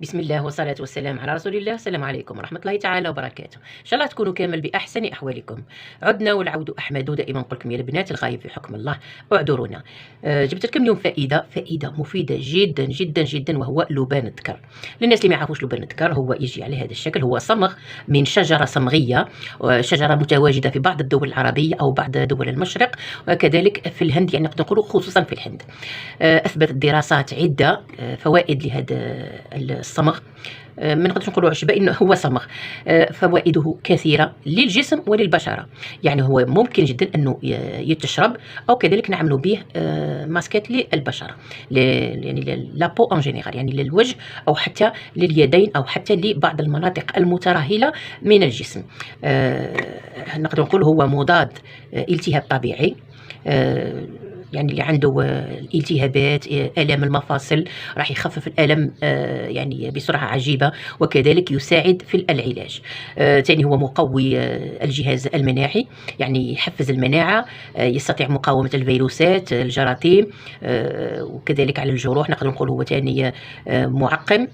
بسم الله والصلاة والسلام على رسول الله. السلام عليكم ورحمة الله تعالى وبركاته. إن شاء الله تكونوا كامل بأحسن أحوالكم. عدنا والعود أحمد. دائما نقول لكم يا البنات الغايب في حكم الله اعذرونا. جبت لكم اليوم فائدة مفيدة جدا جدا جدا، وهو لبان الذكر. للناس اللي ما يعرفوش لبان الذكر، هو يجي على هذا الشكل، هو صمغ من شجرة صمغية، شجرة متواجدة في بعض الدول العربية أو بعض دول المشرق، وكذلك في الهند، يعني نقدر نقولوا خصوصا في الهند. أثبتت دراسات عدة فوائد لهذا الصمغ. ما نقدرش نقولوا عشبة، انه هو صمغ. فوائده كثيره للجسم وللبشره، يعني هو ممكن جدا انه يتشرب، او كذلك نعملوا به ماسكات للبشره، يعني لابو ان جينيرال، يعني للوجه او حتى لليدين او حتى لبعض المناطق المترهله من الجسم. نقدر نقول هو مضاد التهاب طبيعي، يعني اللي عنده الالتهابات، آلام المفاصل، راح يخفف الألم يعني بسرعة عجيبة، وكذلك يساعد في العلاج. ثاني هو مقوي الجهاز المناعي، يعني يحفز المناعة، يستطيع مقاومة الفيروسات، الجراثيم، وكذلك على الجروح. نقدر نقول هو ثاني معقم،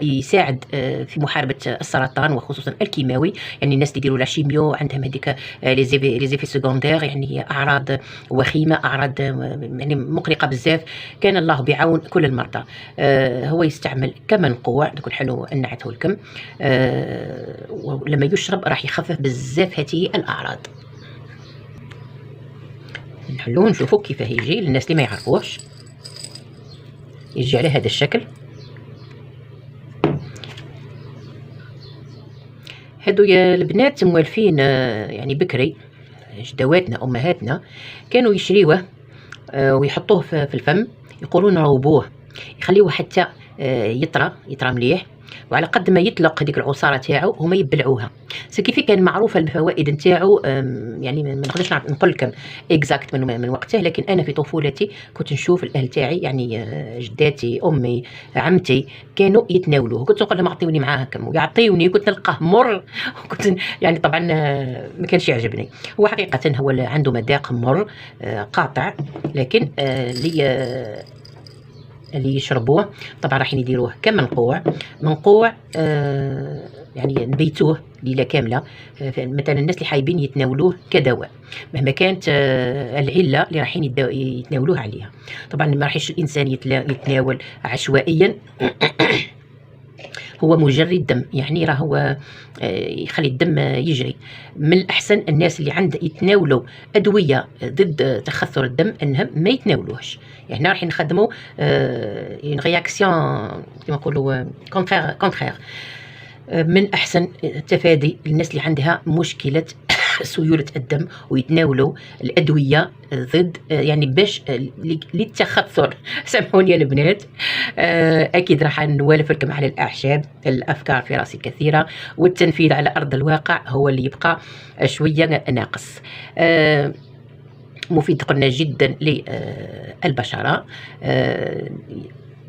يساعد في محاربة السرطان وخصوصا الكيماوي، يعني الناس اللي يديروا لا شيميو عندهم هذيك لي زيفي سيكوندير، يعني هي أعراض وخيمة، أعراض يعني مقلقة بزاف. كان الله بعون كل المرضى. هو يستعمل كمنقوع، نكون حلو نعته لكم. ولما يشرب راح يخفف بزاف هذه الأعراض. نحلو نشوفوا كيفاه يجي للناس اللي ما يعرفوش. يجي على هذا الشكل. هادو يا البنات موالفين يعني بكري، جدواتنا أمهاتنا كانوا يشريوه ويحطوه في الفم، يقولون روبوه، يخليوه حتى يطرى مليح، وعلى قد ما يطلق هذيك العصاره تاعو هما يبلعوها. كيف كان معروفه الفوائد نتاعو، يعني ما نقدرش نقول لكم اكزاكت من وقته، لكن انا في طفولتي كنت نشوف الاهل تاعي، يعني جداتي، امي، عمتي، كانوا يتناولوه. كنت نقول لهم اعطيوني معاه كم، ويعطيوني، كنت نلقاه مر. كنت يعني طبعا ما كانش يعجبني. هو حقيقه هو عنده مذاق مر قاطع، لكن اللي يشربوه طبعا راح يديروه كمنقوع. يعني نبيتوه ليله كامله. مثلا الناس اللي حايبين يتناولوه كدواء، مهما كانت العله اللي رايحين يتناولوه عليها. طبعا ما راحش الانسان يتناول عشوائيا. هو مجري الدم، يعني راه هو يخلي الدم يجري. من الأحسن الناس اللي يتناولوا أدوية ضد تخثر الدم أنهم ما يتناولوهش. يعني هنا راح نخدموا اون رياكسيون كما نقولوا كونترير. من أحسن التفادي للناس اللي عندها مشكلة سيولة الدم، ويتناولوا الأدوية ضد يعني باش للتخثر. سامحوني يا البنات. أكيد راح نوالف لكم على الأعشاب. الأفكار في راسي كثيرة، والتنفيذ على أرض الواقع هو اللي يبقى شوية ناقص. مفيد قلنا جدا للبشرة،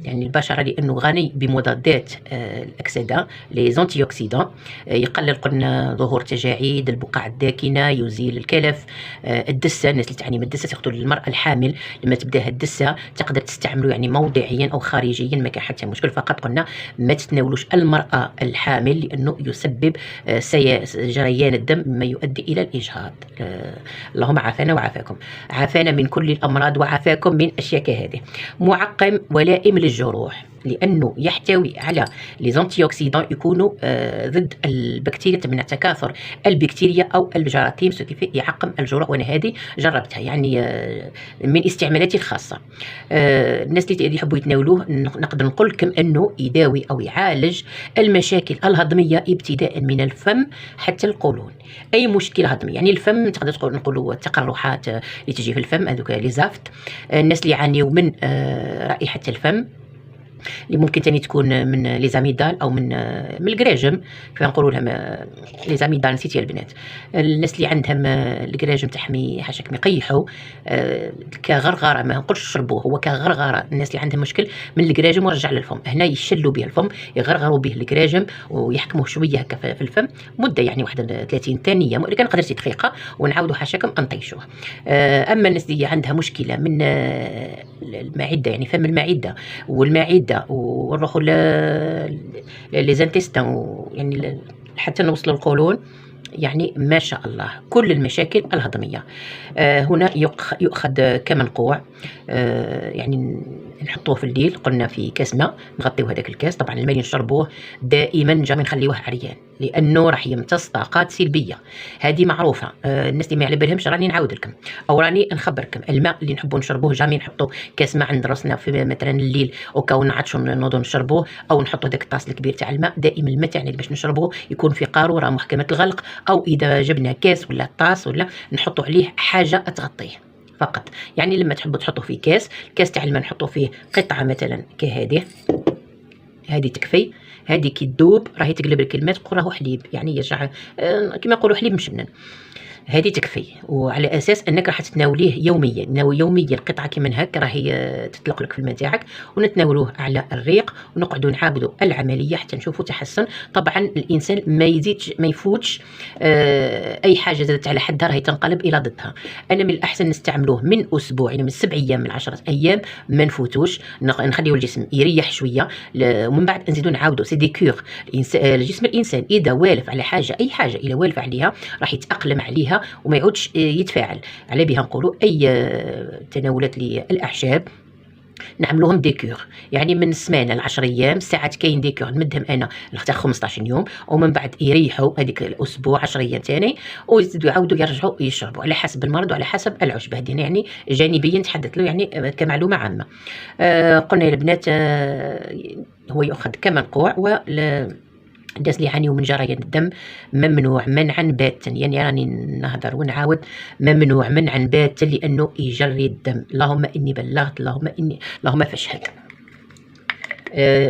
يعني البشرة لأنه غني بمضادات الأكسدة، لي زونتي أوكسيدون. يقلل قلنا ظهور تجاعيد، البقع الداكنة، يزيل الكلف، الدسة. الناس اللي تعاني من الدسة، سيرتو المرأة الحامل لما تبداها الدسة تقدر تستعمله يعني موضعيا أو خارجيا، ما كان حتى مشكل. فقط قلنا ما تتناولوش المرأة الحامل، لأنه يسبب جريان الدم مما يؤدي إلى الإجهاض. اللهم عافانا وعافاكم، عافانا من كل الأمراض وعافاكم من أشياء كهذه. معقم ولائم للجروح، لأنه يحتوي على لي زونتي أوكسيدون يكونوا ضد البكتيريا، تمنع تكاثر البكتيريا أو الجراثيم، كيف يعقم الجروح. وأنا هذه جربتها، يعني من استعمالاتي الخاصة. الناس اللي يحبوا يتناولوه نقدر نقول لكم أنه يداوي أو يعالج المشاكل الهضمية ابتداء من الفم حتى القولون. أي مشكلة هضمية، يعني الفم تقدر نقولوا التقرحات اللي تجي في الفم، هذوك لي زافت. الناس اللي يعانيوا من رائحة الفم، اللي ممكن تاني تكون من لي زاميدال او من الكراجم، كيف نقولوا لهم لي زاميدال، نسيت يا البنات. الناس اللي عندهم الكراجم تاعهم حاشاك يقيحوا، كغرغره، ما نقولش شربوه، هو كغرغره. الناس اللي عندهم مشكل من الكراجم ورجع للفم، هنا يشلوا به الفم، يغرغروا به الكراجم ويحكموه شويه هكا في الفم مده، يعني 31 ثانيه، اللي كان قدرتي دقيقه، ونعاودوا حاشاكم نطيشوه. اما الناس اللي عندها مشكله من المعده، يعني فم المعده والمعده ونروحوا لي زانتيستان، يعني حتى نوصلوا للقولون. يعني ما شاء الله كل المشاكل الهضمية. هنا يؤخذ كمنقوع، يعني نحطوه في الليل، قلنا في كاس ماء، نغطيو هذاك الكاس. طبعا الماء اللي نشربوه دائما جا ما نخليوه عريان، لانه راح يمتص طاقات سلبيه، هذه معروفه. الناس اللي ما على بالهمش راني نعاود لكم او راني نخبركم. الماء اللي نحبوا نشربوه جامي نحطوا كاس ماء عند راسنا في مثلا الليل وكاو نعطشوا نوضوا نشربوه، او نحطوا داك الطاس الكبير تاع الماء. دائما الماء تاعنا باش نشربوه يكون في قاروره محكمه الغلق، او اذا جبنا كاس ولا طاس ولا نحطوا عليه حاجه تغطيه فقط. يعني لما تحبوا تحطوا فيه الكاس تاع الماء نحطوا فيه قطعه مثلا كهذه، هذه تكفي. هذه كي تذوب راهي تقلب لك الماء تقول راهو حليب، يعني يرجع كما يقولوا حليب مشمن. هذه تكفي، وعلى اساس انك راح تتناوليه يوميا. يوميا قطعه كيما هكا راهي تطلق لك في الماء تاعك، ونتناولوه على الريق، ونقعدوا نعاودوا العمليه حتى نشوفوا تحسن. طبعا الانسان ما يزيدش ما يفوتش اي حاجه زادت على حدها راهي تنقلب الى ضدها. انا من الاحسن نستعملوه من اسبوع، يعني من 7 ايام، من 10 ايام، ما نفوتوش، نخليو الجسم يريح شويه، ومن بعد نزيدوا نعاودوا. سي دي كور. جسم الانسان اذا والف على حاجه، اي حاجه اذا والف عليها راح يتاقلم عليها وما يعودش يتفاعل. على بها نقولوا اي تناولات للاعشاب نعملوهم ديكور، يعني من سمانه ل 10 ايام. ساعات كاين ديكور نمدهم انا حتى 15 يوم، ومن بعد يريحوا هذيك الاسبوع 10 ايام ثاني، ويزيدوا يعاودوا يرجعوا يشربوا على حسب المرض وعلى حسب العشب. هذه يعني جانبيا نتحدث له، يعني كمعلومه عامه. قلنا يا البنات هو يؤخذ كمنقوع، الناس اللي يعانيوا من جريان الدم ممنوع منعا باتا، يعني راني نهضر ونعاود، ممنوع منعا باتا لانه يجري الدم. اللهم اني بلغت، اللهم فاشهد.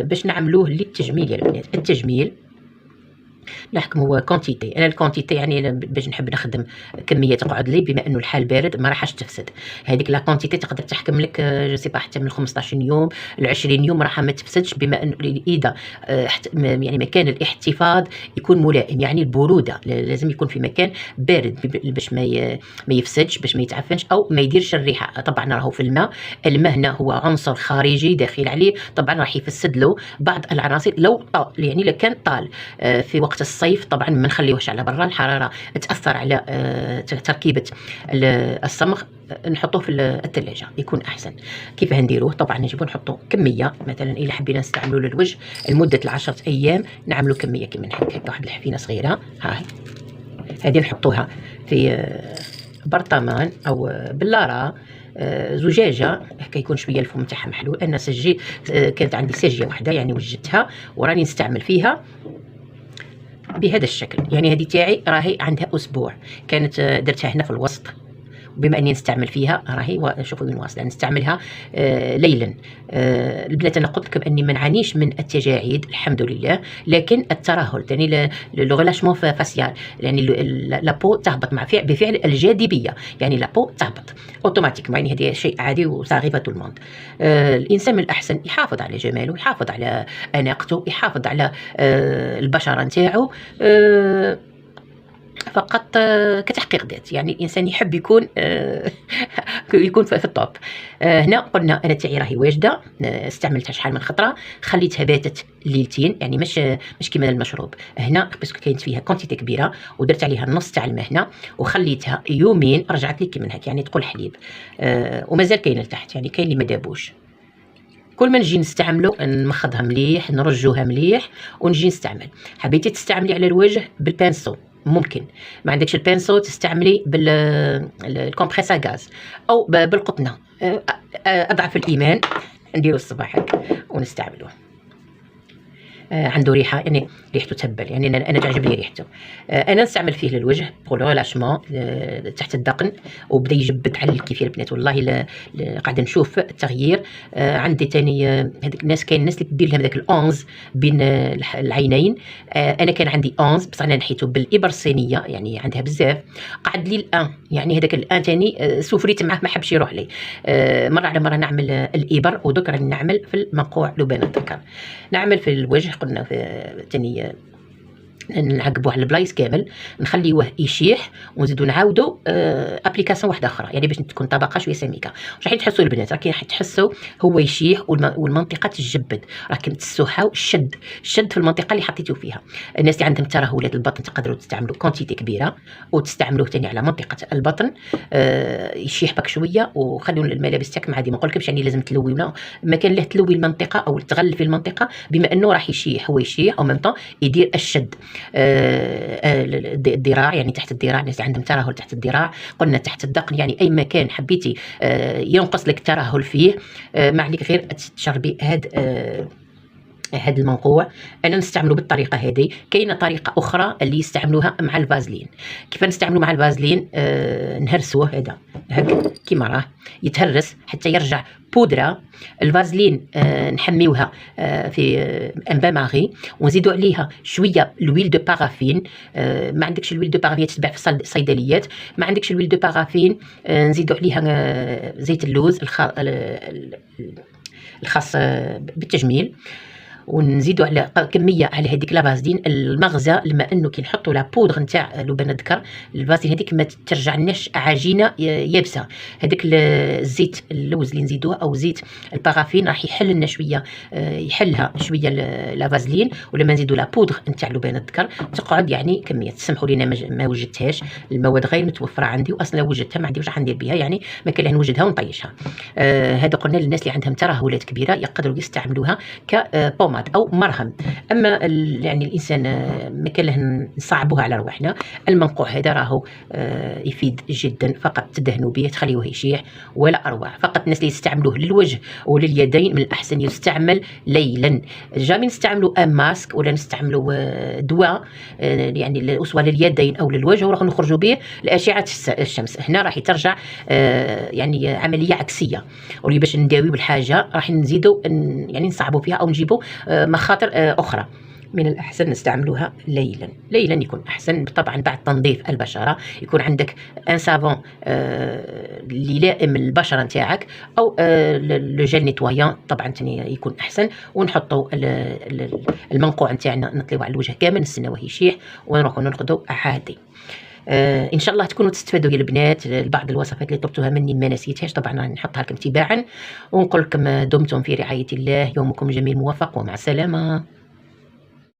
باش نعملوه للتجميل يا البنات. التجميل نحكم هو كونتيتي. انا الكونتيتي يعني باش نحب نخدم كميه تقعد لي، بما انه الحال بارد ما راحش تفسد. هذيك لا كونتيتي تقدر تحكم لك جو سي با حتى من 15 يوم ل 20 يوم راح ما تفسدش، بما انه اذا يعني مكان الاحتفاظ يكون ملائم، يعني البروده لازم يكون في مكان بارد باش ما يفسدش، باش ما يتعفنش او ما يديرش الريحه. طبعا راهو في الماء هنا هو عنصر خارجي داخل عليه، طبعا راح يفسد له بعض العناصر لو طال، يعني لو كان طال في وقت الصيف. طبعا ما نخليوهش على برا، الحراره تاثر على تركيبه الصمغ. نحطوه في الثلاجه يكون احسن. كيف نديروه؟ طبعا نجيبو نحطو كميه، مثلا الا حبينا نستعملوا للوجه لمده 10 ايام نعملوا كميه كيما هكا، واحد الحفينه صغيره. هاي هذه نحطوها في برطمان او بلاره، زجاجه هكا يكون شويه الفم تاعها محلول. انا كانت عندي سجيه واحده يعني وجدتها وراني نستعمل فيها بهذا الشكل. يعني هذه تاعي راهي عندها اسبوع، كانت درتها هنا في الوسط، وبما اني نستعمل فيها راهي شوفوا وين واصله. نستعملها ليلا. البنات انا قلت لكم اني ما نعانيش من التجاعيد الحمد لله، لكن الترهل يعني لو ريلاشمون فاسيال، يعني لابو تهبط بفعل الجاذبيه، يعني لابو تهبط اوتوماتيك، يعني هذا شيء عادي وصاغي تو الموند. الانسان من الاحسن يحافظ على جماله، يحافظ على اناقته، يحافظ على البشره نتاعو، فقط كتحقيق ذات. يعني الانسان يحب يكون يكون في الطوب. هنا قلنا انا تاعي راهي واجده، استعملتها شحال من خطره، خليتها باتت ليلتين، يعني مش كيما المشروب. هنا باسكو كاينت فيها كونتيتي كبيره ودرت عليها النص تاع الماء هنا، وخليتها يومين، رجعت لي كيما هكا، يعني تقول حليب. ومازال كاين لتحت، يعني كاين اللي ما دابوش. كل ما نجي نستعملو نمخضها مليح، نرجوها مليح ونجي نستعمل. حبيتي تستعملي على الوجه بالبانسو ممكن، ما عندكش البانسو تستعملي بالكمبريسا غاز او بالقطنه، اضعف الايمان نديرو الصباح هكا ونستعملوه. عنده ريحه، يعني ريحته تهبل، يعني انا تعجبني ريحته. انا نستعمل فيه للوجه بور لو ريلاشمون تحت الدقن، وبدا يجبد على الكيف يا البنات. والله قاعده نشوف التغيير. عندي ثاني هذيك الناس، كاين الناس اللي تدير لهم ذاك الأونز بين العينين. انا كان عندي أونز بصح انا نحيته بالابر الصينيه، يعني عندها بزاف. قعد لي الان، يعني هذاك الان ثاني سفريت معاه ما حبش يروح لي. مره على مره نعمل الابر، ودرك راني نعمل في المنقوع لبان الذكر. نعمل في الوجه، قلنا في ثاني نعقبوه على البلايص كامل، نخليوه يشيح ونزيدو نعاودو ابليكاسيون واحده اخرى، يعني باش تكون طبقه شويه سميكه. واش راح تحسوا البنات؟ راح تحسوا هو يشيح والمنطقه تجبد، راح تسوحوا الشد في المنطقه اللي حطيتو فيها. الناس اللي عندهم ترهلات البطن تقدروا تستعملوا كونتيتي كبيره وتستعملوه ثاني على منطقه البطن، يشيح بك شويه. وخلوا الملابس تاعك مع ديما نقولكمش يعني لازم تلوي، ما كان له تلوي المنطقه او تغلفي المنطقه، بما انه راح يشيح، هو يشيح او ميم طون يدير الشد. الذراع، يعني تحت الذراع، الناس اللي عندهم ترهل تحت الذراع، قلنا تحت الذقن، يعني اي مكان حبيتي ينقص لك ترهل فيه، ما عليك غير تشربي هاد المنقوع. انا نستعمله بالطريقه هذه. كاينه طريقه اخرى اللي يستعملوها مع الفازلين. كيف نستعملوا مع الفازلين؟ نهرسوه هذا هكا كيما راه يتهرس حتى يرجع بودره. الفازلين نحميوها في ان بان ماغي ونزيدوا عليها شويه الويل دو بارافين. ما عندكش الويل دو بارافين تتباع في الصيدليات، ما عندكش الويل دو بارافين نزيدوا عليها زيت اللوز الخاص بالتجميل، ونزيدوا على كميه على هذيك لا فازلين. المغزى لما انه كي نحطوا لا بودغ نتاع لبان الذكر، الفازلين هذيك ما ترجعناش عجينه يابسه. هذاك الزيت اللوز اللي نزيدوه او زيت البارافين راح يحل لنا شويه، يحلها شويه لا فازلين. ولما نزيدوا لا بودغ نتاع لبان الذكر تقعد يعني كميه. تسمحوا لينا ما وجدتهاش، المواد غير متوفره عندي، واصلا لو وجدتها ما عندي واش راح ندير بها، يعني ما كان نوجدها ونطيشها. هذا قلنا للناس اللي عندهم ترهلات كبيره يقدروا يستعملوها كبوم او مرهم. اما يعني الانسان ما كان له نصعبوها على رواحنا، المنقوع هذا راهو يفيد جدا. فقط تدهنوا به تخليوه يشيح ولا اروع. فقط الناس اللي يستعملوه للوجه ولليدين من الاحسن يستعمل ليلا. جامي نستعملوا ماسك ولا نستعملوا دواء يعني سواء لليدين او للوجه وراح نخرجوا به لاشعه الشمس. هنا راح ترجع يعني عمليه عكسيه، واللي باش نداويو بالحاجه راح نزيدوا يعني نصعبوا فيها او نجيبوا مخاطر أخرى. من الأحسن نستعملوها ليلا. ليلا يكون أحسن طبعا بعد تنظيف البشرة. يكون عندك ان سافون اللي لائم البشرة نتاعك، أو لو جيل نيتوايان طبعا تاني يكون أحسن. ونحطوا المنقوع نتاعنا نطليوه على الوجه كامل، نستناوه يشيح ونروحوا نرقدوا عادي. ان شاء الله تكونوا تستفادوا يا البنات. بعض الوصفات اللي طلبتوها مني ما نسيتهاش، طبعا نحطها لكم تباعا. ونقول لكم دمتم في رعايه الله، يومكم جميل موفق ومع السلامه.